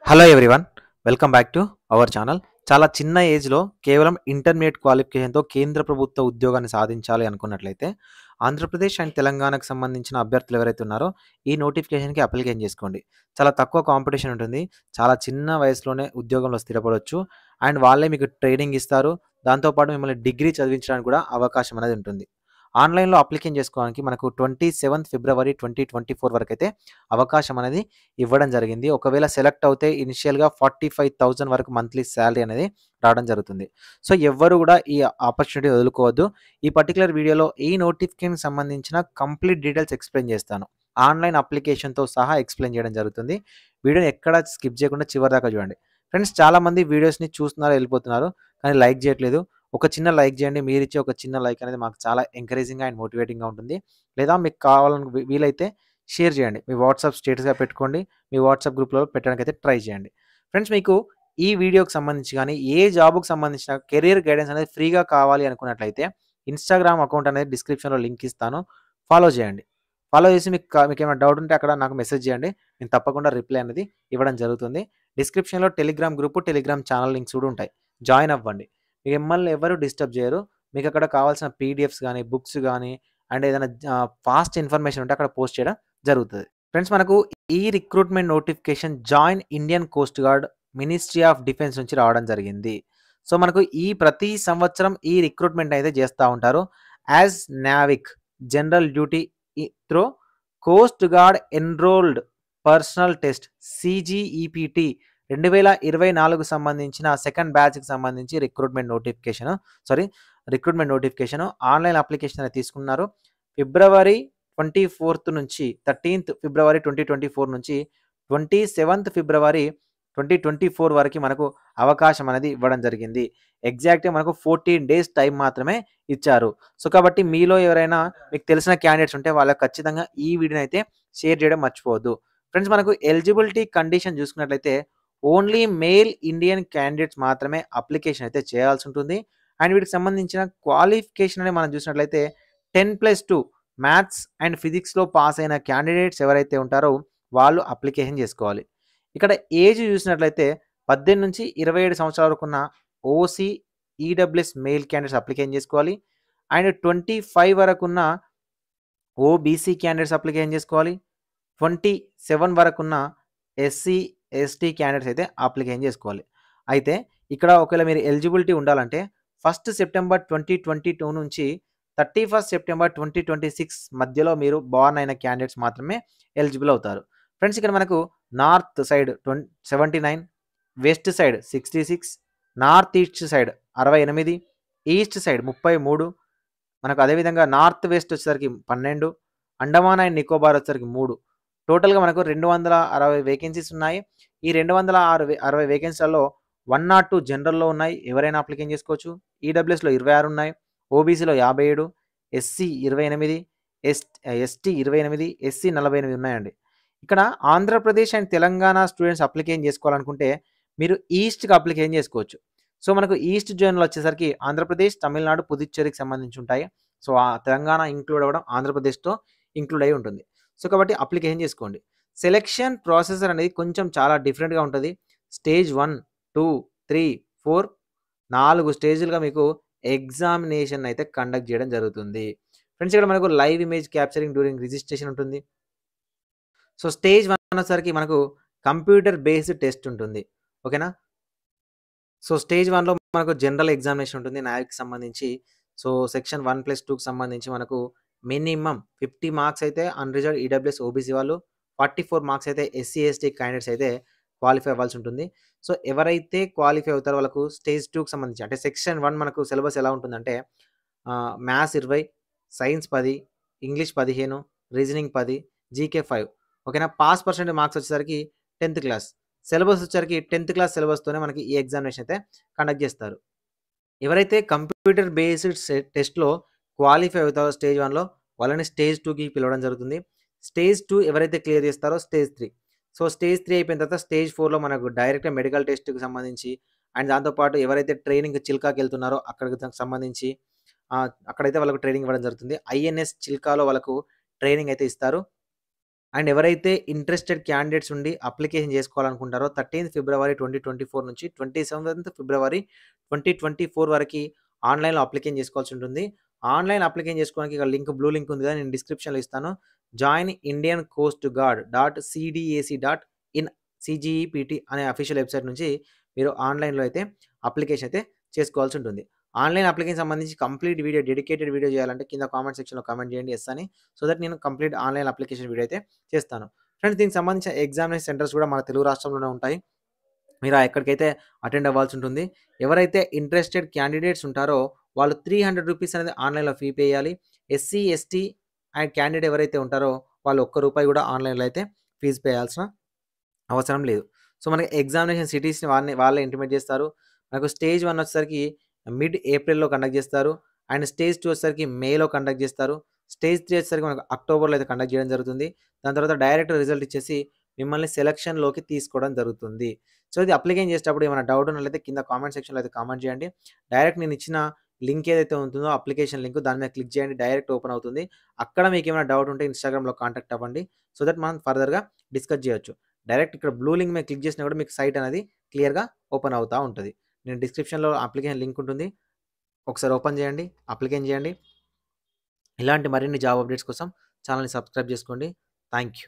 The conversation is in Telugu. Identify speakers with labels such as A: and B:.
A: Hello everyone. Welcome back to our channel. చాలా చిన్న ఏజ్‌లో కేవలం ఇంటర్మీడియేట్ క్వాలిఫికేషన్‌తో కేంద్ర ప్రభుత్వ ఉద్యోగాన్ని సాధించాలి అనుకున్నట్లయితే, ఆంధ్రప్రదేశ్ అండ్ తెలంగాణకు సంబంధించిన అభ్యర్థులు ఎవరైతే ఉన్నారో, ఈ నోటిఫికేషన్‌కి అప్లికేషన్ చేసుకోండి. చాలా తక్కువ కాంపిటీషన్ ఉంటుంది. చాలా చిన్న వయసులోనే ఉద్యోగంలో స్థిరపడొచ్చు. అండ్ వాళ్ళే మీకు ట్రైనింగ్ ఇస్తారు. దాంతో పాటు మిమ్మల్ని డిగ్రీ చదివించడానికి కూడా అవకాశం అనేది ఉంటుంది. ఆన్‌లైన్‌లో అప్లికేషన్ చేసుకోవడానికి మనకు 27 ఫిబ్రవరి 2024 వరకైతే అవకాశం అనేది ఇవ్వడం జరిగింది. ఒకవేళ సెలెక్ట్ అవుతే ఇనిషియల్‌గా 45,000 వరకు మంత్లీ సాలరీ అనేది రావడం జరుగుతుంది. సో, ఎవ్వరు గూడా ఈ ఆపర్చునిటీ వదులుకోవద్దు. ఈ పర్టిక్యులర్ వీడియోలో ఈ నోటిఫికేషన్‌కి సంబంధించిన కంప్లీట్ డీటెయిల్స్ ఎక్స్‌ప్లెయిన్ చేస్తాను. ఆన్‌లైన్ అప్లికేషన్‌తో సహా ఎక్స్‌ప్లెయిన్ చేయడం జరుగుతుంది. వీడియోని ఎక్కడ స్కిప్ చేయకుండా చివరి దాకా చూడండి. ఫ్రెండ్స్, చాలామంది వీడియోస్‌ని చూస్తున్నారు, ఎళ్ళిపోతున్నారు. కానీ లైక్ చేయట్లేదు. ఒక చిన్న లైక్ చేయండి. మీరిచ్చే ఒక చిన్న లైక్ అనేది మాకు చాలా ఎంకరేజింగ్‌గా అండ్ మోటివేటింగ్‌గా ఉంటుంది. లేదా మీకు కావాలని వీలైతే షేర్ చేయండి. మీ వాట్సాప్ స్టేటస్‌గా పెట్టుకోండి. మీ వాట్సాప్ గ్రూప్‌లో పెట్టడానికైతే ట్రై చేయండి. ఫ్రెండ్స్, మీకు ఈ వీడియోకి సంబంధించి గానీ, ఏ జాబ్‌కి సంబంధించిన కెరియర్ గైడెన్స్ అనేది ఫ్రీగా కావాలి అనుకున్నట్లయితే, ఇన్‌స్టాగ్రామ్ అకౌంట్ అనేది డిస్క్రిప్షన్‌లో లింక్ ఇస్తాను. ఫాలో చేయండి. ఫాలో చేసి మీకేమైనా డౌట్ ఉంటే అక్కడ నాకు మెసేజ్ చేయండి. నేను తప్పకుండా రిప్లై అనేది ఇవ్వడం జరుగుతుంది. డిస్క్రిప్షన్‌లో Telegram group, Telegram channel links కూడా ఉంటాయి. జాయిన్ అవ్వండి. మిమ్మల్ని ఎవరు డిస్టర్బ్ చేయరు. మీకక్కడ కావాల్సిన పీడిఎఫ్స్ గానీ, బుక్స్ గానీ అండ్ ఏదైనా ఫాస్ట్ ఇన్ఫర్మేషన్ ఉంటే అక్కడ పోస్ట్ చేయడం జరుగుతది. ఫ్రెండ్స్, మనకు ఈ recruitment notification join Indian coast guard, ministry of defence నుంచి రావడం జరిగింది. సో, మనకు ఈ ప్రతి సంవత్సరం ఈ రిక్రూట్‌మెంట్ అయితే చేస్తా ఉంటారు. As Navik general duty through coast guard enrolled personnel test CGEPT 2024 సంబంధించిన సెకండ్ బ్యాచ్‌కి సంబంధించి రిక్రూట్‌మెంట్ నోటిఫికేషన్ ఆన్‌లైన్ అప్లికేషన్ అనేది తీసుకున్నారు. ఫిబ్రవరి 24 నుంచి 13థ్ ఫిబ్రవరి 2024 నుంచి 27థ్ ఫిబ్రవరి 2024 వరకి మనకు అవకాశం అనేది ఇవ్వడం జరిగింది. ఎగ్జాక్ట్‌గా మనకు 14 డేస్ టైం మాత్రమే ఇచ్చారు. సో, కాబట్టి మీలో ఎవరైనా మీకు తెలిసిన క్యాండిడేట్స్ ఉంటే వాళ్ళకి ఖచ్చితంగా ఈ వీడియోని అయితే షేర్ చేయడం మర్చిపోవద్దు. ఫ్రెండ్స్, మనకు ఎలిజిబిలిటీ కండిషన్ చూసుకున్నట్లయితే ఓన్లీ మేల్ ఇండియన్ క్యాండిడేట్స్ మాత్రమే అప్లికేషన్ అయితే చేయాల్సి ఉంటుంది. అండ్ వీటికి సంబంధించిన క్వాలిఫికేషన్ అనేది మనం చూసినట్లయితే 10+2 మ్యాథ్స్ అండ్ ఫిజిక్స్‌లో పాస్ అయిన క్యాండిడేట్స్ ఎవరైతే ఉంటారో వాళ్ళు అప్లికేషన్ చేసుకోవాలి. ఇక్కడ ఏజ్ చూసినట్లయితే 18-27 సంవత్సరాల వరకున్న OC, EWS male candidates application చేసుకోవాలి. అండ్ 25 వరకున్న ఓబీసీ క్యాండిడేట్స్ అప్లికేషన్ చేసుకోవాలి. 27 వరకున్న ఎస్సీ, ఎస్టీ క్యాండిడేట్స్ అయితే అప్లికేషన్ చేసుకోవాలి. అయితే ఇక్కడ ఒకవేళ మీరు ఎలిజిబిలిటీ ఉండాలంటే 1 సెప్టెంబర్ 2022 నుంచి 31 సెప్టెంబర్ 2026 మధ్యలో మీరు బోర్న్ అయిన క్యాండిడేట్స్ మాత్రమే ఎలిజిబుల్ అవుతారు. ఫ్రెండ్స్, ఇక్కడ మనకు north side 79, west side 66, north east side 68, east side 33, మనకు అదేవిధంగా నార్త్ వెస్ట్ వచ్చేసరికి 12, అండమాన్ అండ్ నికోబార్ వచ్చేసరికి 3. టోటల్‌గా మనకు 260 వేకెన్సీస్ ఉన్నాయి. ఈ 260 వేకెన్సీలలో 102 జనరల్‌లో ఉన్నాయి. ఎవరైనా అప్లికేషన్ చేసుకోవచ్చు. ఈడబ్ల్యూఎస్‌లో 26 ఉన్నాయి. ఓబీసీలో 57, ఎస్సీ 28, ఎస్టీ 28, ఎస్సీ 48 ఉన్నాయండి. ఇక్కడ Andhra Pradesh and Telangana students application చేసుకోవాలనుకుంటే మీరు ఈస్ట్‌కి అప్లికేషన్ చేసుకోవచ్చు. సో, మనకు ఈస్ట్ జోన్‌లో వచ్చేసరికి ఆంధ్రప్రదేశ్, తమిళనాడు, పుదుచ్చేరికి సంబంధించి ఉంటాయి. సో, ఆ తెలంగాణ ఇంక్లూడ్ అవ్వడం ఆంధ్రప్రదేశ్‌తో ఇంక్లూడ్ అయ్యి ఉంటుంది. సో, కాబట్టి అప్లికేషన్ చేసుకోండి. సెలక్షన్ ప్రాసెసర్ అనేది కొంచెం చాలా డిఫరెంట్‌గా ఉంటది. స్టేజ్ 1, 2, 3, 4 4 స్టేజ్‌లుగా మీకు ఎగ్జామినేషన్ అయితే కండక్ట్ చేయడం జరుగుతుంది. ఫ్రెండ్స్, ఇక్కడ మనకు live image capturing during registration ఉంటుంది. సో, స్టేజ్ 1 వచ్చేసరికి మనకు కంప్యూటర్ బేస్డ్ టెస్ట్ ఉంటుంది. ఓకేనా? సో, స్టేజ్ 1లో మనకు జనరల్ ఎగ్జామినేషన్ ఉంటుంది నావిక్‌కి సంబంధించి. సో, సెక్షన్ 1+2కి సంబంధించి మనకు మినిమమ్ 50 మార్క్స్ అయితే అన్‌రిజర్వ్డ్ ఈడబ్ల్యూఎస్, ఓబీసీ వాళ్ళు, 44 మార్క్స్ అయితే ఎస్సీ, ఎస్టీ క్యాండిడేట్స్ అయితే క్వాలిఫై అవ్వాల్సి ఉంటుంది. సో, ఎవరైతే క్వాలిఫై అవుతారో వాళ్ళకు స్టేజ్ 2కి సంబంధించి అంటే సెక్షన్ 1 మనకు సిలబస్ ఎలా ఉంటుందంటే maths 20, science 10, English 15, reasoning 10, GK 5. ఓకేనా? పాస్ పర్సెంటేజ్ మార్క్స్ వచ్చేసరికి 10థ్ క్లాస్. సిలబస్ వచ్చేసరికి 10థ్ క్లాస్ సిలబస్‌తోనే మనకి ఈ ఎగ్జామినేషన్ అయితే కండక్ట్ చేస్తారు. ఎవరైతే కంప్యూటర్ బేస్డ్ టెస్ట్‌లో క్వాలిఫై అవుతారో స్టేజ్ 1లో వాళ్ళని స్టేజ్ 2కి పిలవడం జరుగుతుంది. స్టేజ్ 2 ఎవరైతే క్లియర్ చేస్తారో స్టేజ్ 3. సో, స్టేజ్ 3 అయిపోయిన తర్వాత స్టేజ్ 4లో మనకు డైరెక్ట్‌గా మెడికల్ టెస్ట్‌కి సంబంధించి అండ్ దాంతో పాటు ఎవరైతే ట్రైనింగ్ చిల్కాకెళ్తున్నారో అక్కడికి సంబంధించి అక్కడైతే వాళ్ళకు ట్రైనింగ్ ఇవ్వడం జరుగుతుంది. ఐఎన్ఎస్ చిల్కాలో వాళ్ళకు ట్రైనింగ్ అయితే ఇస్తారు. అండ్ ఎవరైతే ఇంట్రెస్టెడ్ క్యాండిడేట్స్ ఉండి అప్లికేషన్ చేసుకోవాలనుకుంటారో 13th ఫిబ్రవరి 2024 నుంచి 27th ఫిబ్రవరి 2024 వరకి ఆన్‌లైన్‌లో అప్లికేషన్ చేసుకోవాల్సి ఉంటుంది. ఆన్‌లైన్ అప్లికేషన్ చేసుకోవడానికి ఇక్కడ బ్లూ లింక్ ఉంది కదా! నేను డిస్క్రిప్షన్‌లో ఇస్తాను. Join Indian coast guard .cdac.in CGEPT అనే అఫీషియల్ వెబ్‌సైట్ నుంచి మీరు ఆన్‌లైన్‌లో అయితే అప్లికేషన్ అయితే చేసుకోవాల్సి ఉంటుంది. ఆన్‌లైన్ అప్లికేషన్ సంబంధించి కంప్లీట్ వీడియో డెడికేటెడ్ వీడియో చేయాలంటే కింద కామెంట్ సెక్షన్‌లో కామెంట్ చేయండి యెస్ అని. సో దట్ నేను కంప్లీట్ ఆన్‌లైన్ అప్లికేషన్ వీడియో అయితే చేస్తాను. ఫ్రెండ్స్ దీనికి సంబంధించిన ఎగ్జామినేషన్ సెంటర్స్ కూడా మన తెలుగు రాష్ట్రంలోనే ఉంటాయి. మీరు ఎక్కడికైతే అటెండ్ అవ్వాల్సి ఉంటుంది. ఎవరైతే ఇంట్రెస్టెడ్ క్యాండిడేట్స్ ఉంటారో వాళ్ళు ₹300 అనేది ఆన్‌లైన్‌లో ఫీ పే చేయాలి. ఎస్సీ, ఎస్టీ అండ్ క్యాండిడేట్ ఎవరైతే ఉంటారో వాళ్ళు ₹1 కూడా ఆన్‌లైన్‌లో అయితే ఫీజ్ పే చేయాల్సిన అవసరం లేదు. సో, మనకి ఎగ్జామినేషన్ సిటీస్‌ని వాళ్ళే ఇంటిమేట్ చేస్తారు. మనకు స్టేజ్ 1 వచ్చేసరికి మిడ్ ఏప్రిల్‌లో కండక్ట్ చేస్తారు. అండ్ స్టేజ్ 2 వచ్చేసరికి మేలో కండక్ట్ చేస్తారు. స్టేజ్ 3 వచ్చేసరికి మనకు అక్టోబర్‌లో అయితే కండక్ట్ చేయడం జరుగుతుంది. దాని తర్వాత డైరెక్ట్ రిజల్ట్ ఇచ్చేసి మిమ్మల్ని సెలక్షన్‌లోకి తీసుకోవడం జరుగుతుంది. సో, ఇది అప్లికేషన్ చేసేటప్పుడు ఏమైనా డౌట్ ఉన్నట్లయితే కింద కామెంట్ సెక్షన్‌లో అయితే కామెంట్ చేయండి. డైరెక్ట్ నేను ఇచ్చిన లింక్ ఏదైతే ఉంటుందో అప్లికేషన్ లింక్ దాని మీద క్లిక్ చేయండి. డైరెక్ట్ ఓపెన్ అవుతుంది. అక్కడ మీకేమైనా డౌట్ ఉంటే ఇన్‌స్టాగ్రామ్‌లో కాంటాక్ట్ అవ్వండి. సో దట్ మనం ఫర్దర్‌గా డిస్కస్ చేయొచ్చు. డైరెక్ట్ ఇక్కడ బ్లూ లింక్ మీద క్లిక్ చేసినా కూడా మీకు సైట్ అనేది క్లియర్‌గా ఓపెన్ అవుతా ఉంటది. నేను డిస్క్రిప్షన్‌లో అప్లికేషన్ లింక్ ఉంటుంది. ఒకసారి ఓపెన్ చేయండి. అప్లికేషన్ చేయండి. ఇలాంటి మరిన్ని జాబ్ అప్డేట్స్ కోసం ఛానెల్‌ని సబ్స్క్రైబ్ చేసుకోండి. Thank you.